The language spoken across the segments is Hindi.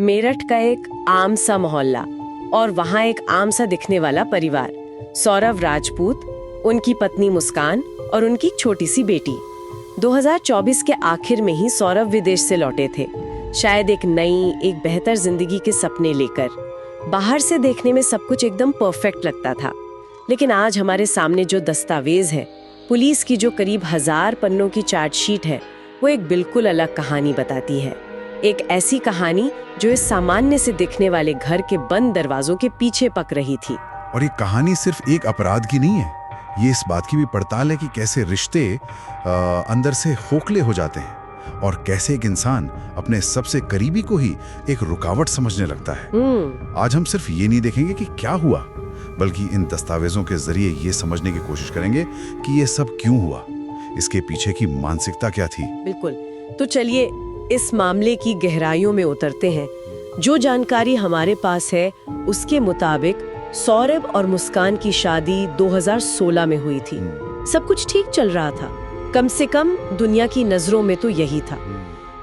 मेरठ का एक आम सा मोहल्ला और वहाँ एक आम सा दिखने वाला परिवार। सौरभ राजपूत, उनकी पत्नी मुस्कान और उनकी छोटी सी बेटी। 2024 के आखिर में ही सौरभ विदेश से लौटे थे, शायद एक नई, एक बेहतर जिंदगी के सपने लेकर। बाहर से देखने में सब कुछ एकदम परफेक्ट लगता था, लेकिन आज हमारे सामने जो दस्तावेज है, पुलिस की जो करीब 1000 पन्नों की चार्जशीट है, वो एक बिल्कुल अलग कहानी बताती है। एक ऐसी कहानी जो इस सामान्य से दिखने वाले घर के बंद दरवाजों के पीछे पक रही थी। और ये कहानी सिर्फ एक अपराध की नहीं है, ये इस बात की भी पड़ताल है कि कैसे रिश्ते अंदर से खोखले हो जाते हैं और कैसे एक इंसान अपने सबसे करीबी को ही एक रुकावट समझने लगता है। आज हम सिर्फ ये नहीं देखेंगे कि क्या हुआ, बल्कि इन दस्तावेजों के जरिए ये समझने की कोशिश करेंगे कि ये सब क्यों हुआ, इसके पीछे की मानसिकता क्या थी। बिल्कुल, तो चलिए इस मामले की गहराइयों में उतरते हैं। जो जानकारी हमारे पास है उसके मुताबिक सौरभ और मुस्कान की शादी 2016 में हुई थी। सब कुछ ठीक चल रहा था, कम से कम दुनिया की नजरों में तो यही था।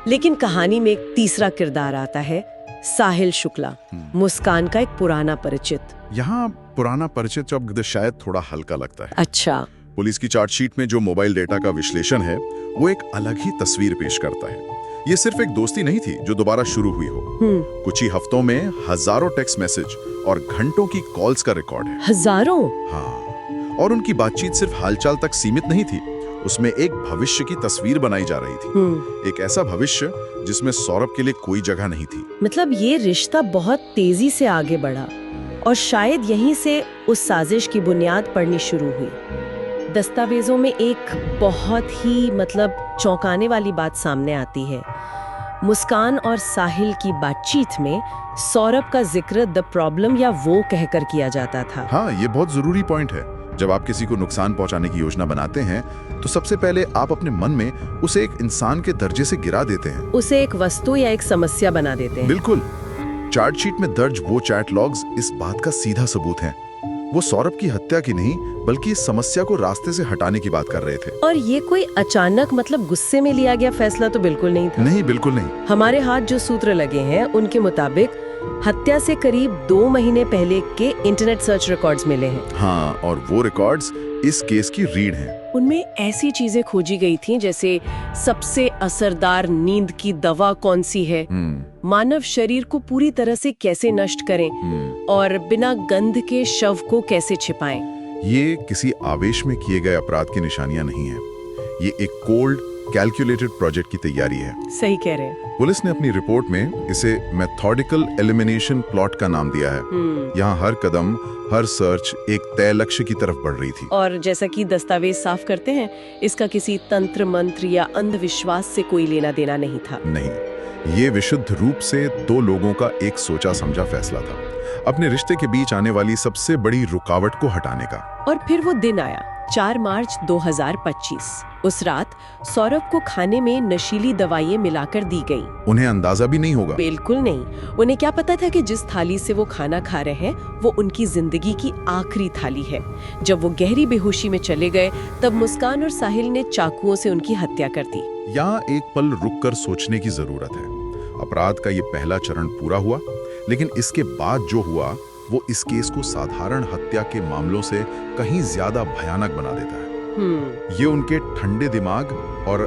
लेकिन कहानी में एक तीसरा किरदार आता है, साहिल शुक्ला, मुस्कान का एक पुराना परिचित। यहाँ पुराना परिचित शब्द शायद थोड़ा हल्का लगता है। अच्छा। पुलिस की चार्जशीट में जो मोबाइल डेटा का विश्लेषण है, वो एक अलग ही तस्वीर पेश करता है। ये सिर्फ एक दोस्ती नहीं थी जो दोबारा शुरू हुई हो। कुछ ही हफ्तों में हजारों टेक्स्ट मैसेज और घंटों की कॉल्स का रिकॉर्ड है। हजारों? हाँ, और उनकी बातचीत सिर्फ हालचाल तक सीमित नहीं थी, उसमें एक भविष्य की तस्वीर बनाई जा रही थी। एक ऐसा भविष्य जिसमें सौरभ के लिए कोई जगह नहीं थी। मतलब ये रिश्ता बहुत तेजी से आगे बढ़ा और शायद यहीं से उस साजिश की बुनियाद पड़नी शुरू हुई। दस्तावेजों में एक बहुत ही चौंकाने वाली बात सामने आती है। मुस्कान और साहिल की बातचीत में सौरभ का जिक्र द प्रॉब्लम या वो कहकर किया जाता था। हाँ, ये बहुत जरूरी पॉइंट है। जब आप किसी को नुकसान पहुंचाने की योजना बनाते हैं, तो सबसे पहले आप अपने मन में उसे एक इंसान के दर्जे से गिरा देते हैं, उसे एक वस्तु या एक समस्या बना देते हैं। बिल्कुल। चार्जशीट में दर्ज वो चैट लॉग्स इस बात का सीधा सबूत हैं। वो सौरभ की हत्या की नहीं, बल्कि इस समस्या को रास्ते से हटाने की बात कर रहे थे। और ये कोई अचानक गुस्से में लिया गया फैसला तो बिल्कुल नहीं था। नहीं, बिल्कुल नहीं। हमारे हाथ जो सूत्र लगे हैं उनके मुताबिक हत्या से करीब 2 महीने पहले के इंटरनेट सर्च रिकॉर्ड्स मिले हैं। हाँ, और वो रिकॉर्ड्स इस केस की रीढ़ हैं। उनमें ऐसी चीजें खोजी गई थी जैसे सबसे असरदार नींद की दवा कौन सी है, मानव शरीर को पूरी तरह से कैसे नष्ट करें और बिना गंध के शव को कैसे छिपाएं। ये किसी आवेश में किए गए अपराध की निशानियां नहीं है, ये एक कोल्ड कैलकुलेटेड प्रोजेक्ट की तैयारी है। सही कह रहे हैं। पुलिस ने अपनी रिपोर्ट में इसे मेथोडिकल एलिमिनेशन प्लॉट का नाम दिया है। यहाँ हर कदम, हर सर्च एक तय लक्ष्य की तरफ बढ़ रही थी। और जैसा कि दस्तावेज साफ करते हैं, इसका किसी तंत्र मंत्र या अंधविश्वास से कोई लेना देना नहीं था। नहीं, ये विशुद्ध रूप से 2 लोगों का एक सोचा समझा फैसला था, अपने रिश्ते के बीच आने वाली सबसे बड़ी रुकावट को हटाने का। और फिर वो दिन आया, 4 मार्च 2025। उस रात सौरभ को खाने में नशीली दवाइयां मिलाकर दी गई। उन्हें अंदाजा भी नहीं होगा। बिल्कुल नहीं। उन्हें क्या पता था कि जिस थाली से वो खाना खा रहे हैं वो उनकी जिंदगी की आखिरी थाली है। जब वो गहरी बेहोशी में चले गए, तब मुस्कान और साहिल ने चाकुओं से उनकी हत्या कर दी। यहाँ एक पल रुककर सोचने की जरूरत है। अपराध का ये पहला चरण पूरा हुआ, लेकिन इसके बाद जो हुआ वो इस केस को साधारण हत्या के मामलों से कहीं ज्यादा भयानक बना देता है। ये उनके ठंडे दिमाग और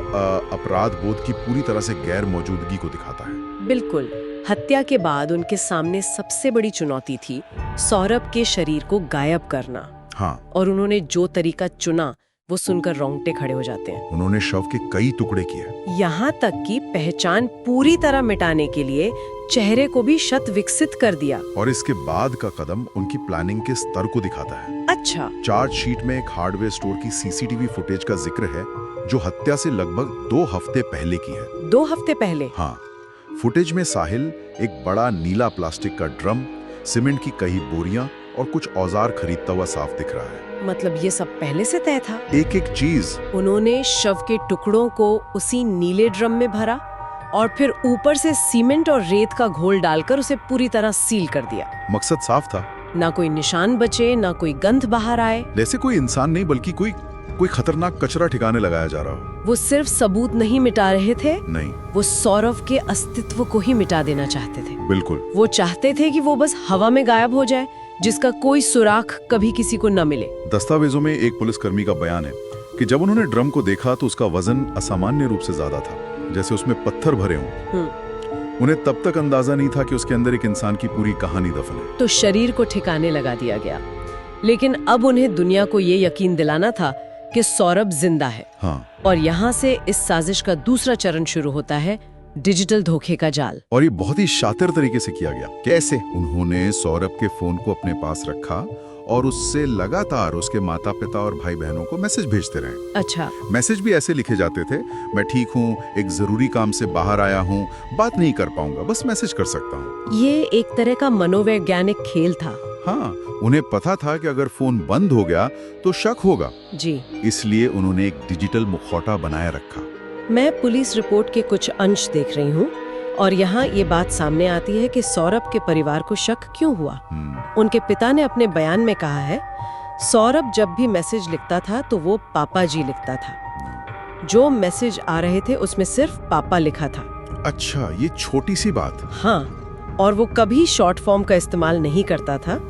अपराध बोध की पूरी तरह से गैर मौजूदगी को दिखाता है। बिल्कुल। हत्या के बाद उनके सामने सबसे बड़ी चुनौती थी सौरभ के शरीर को गायब करना। हाँ, और उन्होंने जो तरीका चुना वो सुनकर रोंगटे खड़े हो जाते हैं। उन्होंने शव के कई टुकड़े किए, यहाँ तक कि पहचान पूरी तरह मिटाने के लिए चेहरे को भी शत विकसित कर दिया। और इसके बाद का कदम उनकी प्लानिंग के स्तर को दिखाता है। अच्छा। चार्जशीट में एक हार्डवेयर स्टोर की सीसीटीवी फुटेज का जिक्र है, जो हत्या से लगभग 2 हफ्ते पहले की है। 2 हफ्ते पहले? हाँ। फुटेज में साहिल एक बड़ा नीला प्लास्टिक का ड्रम, सीमेंट की कई बोरियां और कुछ औजार खरीदता हुआ साफ दिख रहा है। मतलब ये सब पहले से तय था? एक एक चीज। उन्होंने शव के टुकड़ों को उसी नीले ड्रम में भरा और फिर ऊपर से सीमेंट और रेत का घोल डालकर उसे पूरी तरह सील कर दिया। मकसद साफ था, ना कोई निशान बचे, ना कोई गंध बाहर आए। जैसे कोई इंसान नहीं, बल्कि कोई कोई खतरनाक कचरा ठिकाने लगाया जा रहा हो। वो सिर्फ सबूत नहीं मिटा रहे थे, नहीं, वो सौरभ के अस्तित्व को ही मिटा देना चाहते थे। बिल्कुल। वो चाहते थे कि वो बस हवा में गायब हो जाए, जिसका कोई सुराख कभी किसी को न मिले। दस्तावेजों में एक पुलिसकर्मी का बयान है कि जब उन्होंने ड्रम को देखा तो उसका वजन असामान्य रूप से ज्यादा था, जैसे उसमें पत्थर भरे हों। उन्हें तब तक अंदाजा नहीं था कि उसके अंदर एक इंसान की पूरी कहानी दफन है। तो शरीर को ठिकाने लगा दिया गया, लेकिन अब उन्हें दुनिया को ये यकीन दिलाना था कि सौरभ जिंदा है। हाँ। और यहाँ से इस साजिश का दूसरा चरण शुरू होता है, डिजिटल धोखे का जाल। और ये बहुत ही शातिर तरीके से किया गया। कैसे? उन्होंने सौरभ के फोन को अपने पास रखा और उससे लगातार उसके माता पिता और भाई बहनों को मैसेज भेजते रहे। अच्छा। मैसेज भी ऐसे लिखे जाते थे, मैं ठीक हूँ, एक जरूरी काम से बाहर आया हूँ, बात नहीं कर पाऊंगा, बस मैसेज कर सकता हूँ। ये एक तरह का मनोवैज्ञानिक खेल था। हाँ, उन्हें पता था कि अगर फोन बंद हो गया तो शक होगा जी। इसलिए उन्होंने एक डिजिटल मुखौटा बनाए रखा। मैं पुलिस रिपोर्ट के कुछ अंश देख रही हूँ और यहाँ ये बात सामने आती है कि सौरभ के परिवार को शक क्यों हुआ। उनके पिता ने अपने बयान में कहा है, सौरभ जब भी मैसेज लिखता था तो वो पापा जी लिखता था। जो मैसेज आ रहे थे उसमें सिर्फ पापा लिखा था। अच्छा, ये छोटी सी बात। हाँ, और वो कभी शॉर्ट फॉर्म का इस्तेमाल नहीं करता था,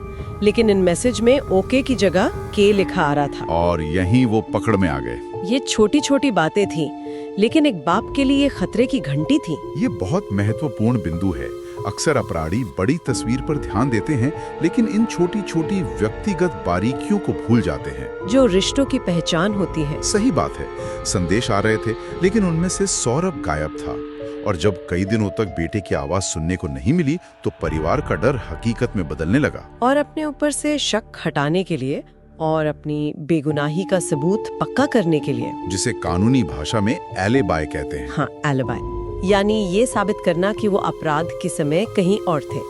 लेकिन इन मैसेज में ओके की जगह के लिखा आ रहा था। और यहीं वो पकड़ में आ गए। ये छोटी छोटी बातें थी, लेकिन एक बाप के लिए खतरे की घंटी थी। ये बहुत महत्वपूर्ण बिंदु है। अक्सर अपराधी बड़ी तस्वीर पर ध्यान देते हैं, लेकिन इन छोटी छोटी व्यक्तिगत बारीकियों को भूल जाते हैं जो रिश्तों की पहचान होती है। सही बात है। संदेश आ रहे थे, लेकिन उनमें से सौरभ गायब था। और जब कई दिनों तक बेटे की आवाज सुनने को नहीं मिली तो परिवार का डर हकीकत में बदलने लगा। और अपने ऊपर से शक हटाने के लिए और अपनी बेगुनाही का सबूत पक्का करने के लिए, जिसे कानूनी भाषा में एलिबाई कहते हैं। हाँ, एलिबाई, यानी ये साबित करना कि वो अपराध के समय कहीं और थे।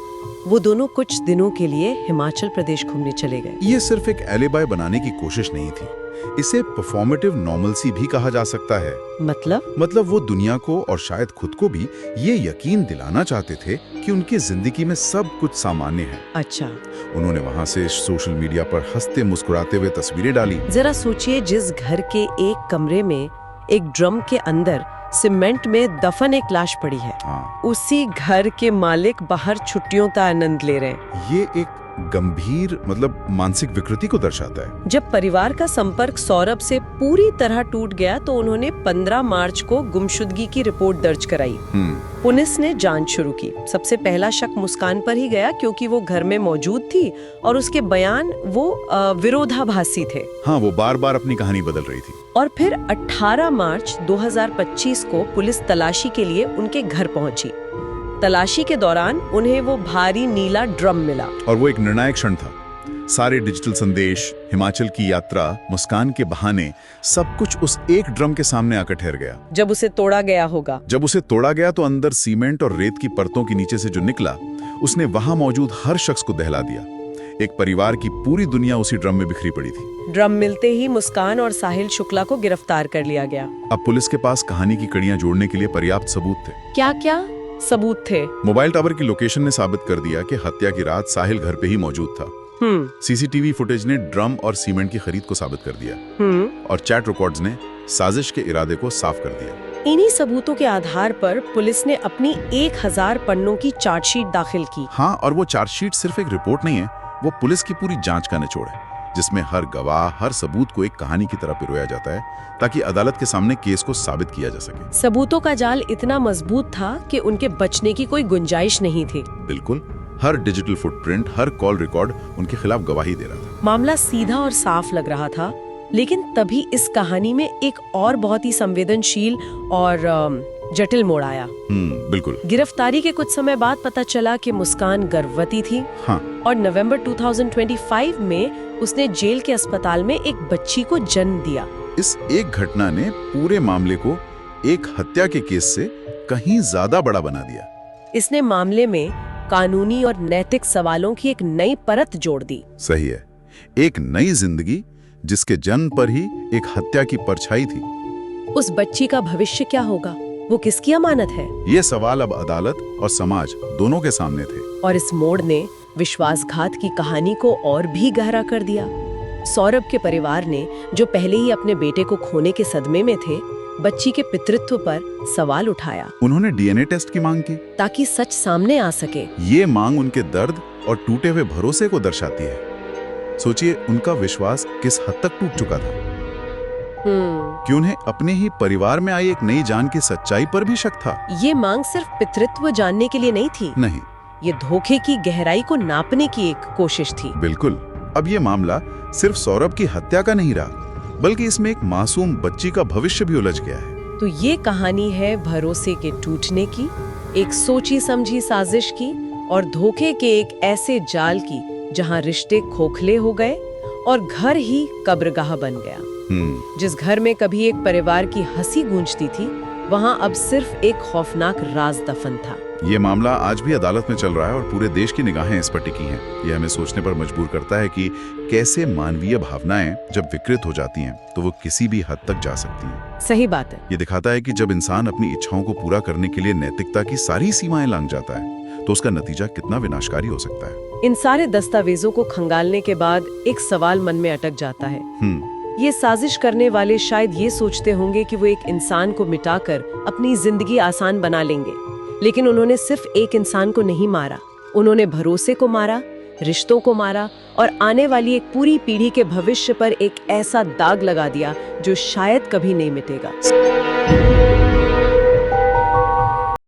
वो दोनों कुछ दिनों के लिए हिमाचल प्रदेश घूमने चले गए। ये सिर्फ एक एलिबाई बनाने की कोशिश नहीं थी, इसे परफॉर्मेटिव नॉर्मल्सी भी कहा जा सकता है। मतलब वो दुनिया को और शायद खुद को भी ये यकीन दिलाना चाहते थे कि उनकी जिंदगी में सब कुछ सामान्य है। अच्छा। उन्होंने वहाँ से सोशल मीडिया पर हंसते मुस्कुराते हुए तस्वीरें डाली। जरा सोचिए, जिस घर के एक कमरे में एक ड्रम के अंदर सीमेंट में दफन एक लाश पड़ी है, उसी घर के मालिक बाहर छुट्टियों का आनंद ले रहे हैं। ये एक गंभीर मानसिक विकृति को दर्शाता है। जब परिवार का संपर्क सौरभ से पूरी तरह टूट गया तो उन्होंने 15 मार्च को गुमशुदगी की रिपोर्ट दर्ज कराई। पुलिस ने जांच शुरू की। सबसे पहला शक मुस्कान पर ही गया, क्योंकि वो घर में मौजूद थी और उसके बयान वो विरोधाभासी थे। हाँ, वो बार बार अपनी कहानी बदल रही थी। और फिर 18 मार्च 2025 को पुलिस तलाशी के लिए उनके घर पहुंची। तलाशी के दौरान उन्हें वो भारी नीला ड्रम मिला। और वो एक निर्णायक क्षण था। सारे डिजिटल संदेश, हिमाचल की यात्रा, मुस्कान के बहाने, सब कुछ उस एक ड्रम के सामने आकर ठहर गया। जब उसे तोड़ा गया तो अंदर सीमेंट और रेत की परतों के नीचे से जो निकला, उसने वहां मौजूद हर शख्स को दहला दिया। एक परिवार की पूरी दुनिया उसी ड्रम में बिखरी पड़ी थी। ड्रम मिलते ही मुस्कान और साहिल शुक्ला को गिरफ्तार कर लिया गया। अब पुलिस के पास कहानी की कड़ियां जोड़ने के लिए पर्याप्त सबूत थे। क्या सबूत थे? मोबाइल टावर की लोकेशन ने साबित कर दिया कि हत्या की रात साहिल घर पे ही मौजूद था। सीसीटीवी फुटेज ने ड्रम और सीमेंट की खरीद को साबित कर दिया। और चैट रिकॉर्ड्स ने साजिश के इरादे को साफ कर दिया। इन्हीं सबूतों के आधार पर पुलिस ने अपनी 1000 पन्नों की चार्जशीट दाखिल की। हाँ, और वो चार्जशीट सिर्फ एक रिपोर्ट नहीं है, वो पुलिस की पूरी जांच का निचोड़ है, जिसमें हर गवाह, हर सबूत को एक कहानी की तरह पिरोया जाता है, ताकि अदालत के सामने केस को साबित किया जा सके। सबूतों का जाल इतना मजबूत था कि उनके बचने की कोई गुंजाइश नहीं थी। बिल्कुल, हर डिजिटल फुटप्रिंट, हर कॉल रिकॉर्ड उनके खिलाफ गवाही दे रहा था। मामला सीधा और साफ लग रहा था, लेकिन तभी इस कहानी में एक और बहुत ही संवेदनशील और जटिल मोड़ आया। बिल्कुल। गिरफ्तारी के कुछ समय बाद पता चला कि मुस्कान गर्भवती थी। हाँ। और नवंबर 2025 में उसने जेल के अस्पताल में एक बच्ची को जन्म दिया। इस एक घटना ने पूरे मामले को एक हत्या के केस से कहीं ज्यादा बड़ा बना दिया। इसने मामले में कानूनी और नैतिक सवालों की एक नई परत जोड़ दी। सही है, एक नई जिंदगी जिसके जन्म पर ही एक हत्या की परछाई थी। उस बच्ची का भविष्य क्या होगा? वो किसकी अमानत है? ये सवाल अब अदालत और समाज दोनों के सामने थे। और इस मोड़ ने विश्वासघात की कहानी को और भी गहरा कर दिया। सौरभ के परिवार ने, जो पहले ही अपने बेटे को खोने के सदमे में थे, बच्ची के पितृत्व पर सवाल उठाया। उन्होंने डीएनए टेस्ट की मांग की ताकि सच सामने आ सके। ये मांग उनके दर्द और टूटे हुए भरोसे को दर्शाती है। सोचिए उनका विश्वास किस हद तक टूट चुका था कि उन्हें अपने ही परिवार में आई एक नई जान की सच्चाई पर भी शक था। ये मांग सिर्फ पितृत्व जानने के लिए नहीं थी। नहीं, ये धोखे की गहराई को नापने की एक कोशिश थी। बिल्कुल। अब ये मामला सिर्फ सौरभ की हत्या का नहीं रहा, बल्कि इसमें एक मासूम बच्ची का भविष्य भी उलझ गया है। तो ये कहानी है भरोसे के टूटने की, एक सोची समझी साजिश की और धोखे के एक ऐसे जाल की जहां रिश्ते खोखले हो गए और घर ही कब्रगाह बन गया। जिस घर में कभी एक परिवार की हंसी गूंजती थी, वहां अब सिर्फ एक खौफनाक राज दफन था। ये मामला आज भी अदालत में चल रहा है और पूरे देश की निगाहें इस पर टिकी हैं। ये हमें सोचने पर मजबूर करता है कि कैसे मानवीय भावनाएं जब विकृत हो जाती हैं तो वो किसी भी हद तक जा सकती हैं। सही बात है। ये दिखाता है कि जब इंसान अपनी इच्छाओं को पूरा करने के लिए नैतिकता की सारी सीमाएं लांघ जाता है तो उसका नतीजा कितना विनाशकारी हो सकता है। इन सारे दस्तावेजों को खंगालने के बाद एक सवाल मन में अटक जाता है। ये साजिश करने वाले शायद ये सोचते होंगे कि वो एक इंसान को मिटाकर अपनी जिंदगी आसान बना लेंगे, लेकिन उन्होंने सिर्फ एक इंसान को नहीं मारा, उन्होंने भरोसे को मारा, रिश्तों को मारा और आने वाली एक पूरी पीढ़ी के भविष्य पर एक ऐसा दाग लगा दिया जो शायद कभी नहीं मिटेगा।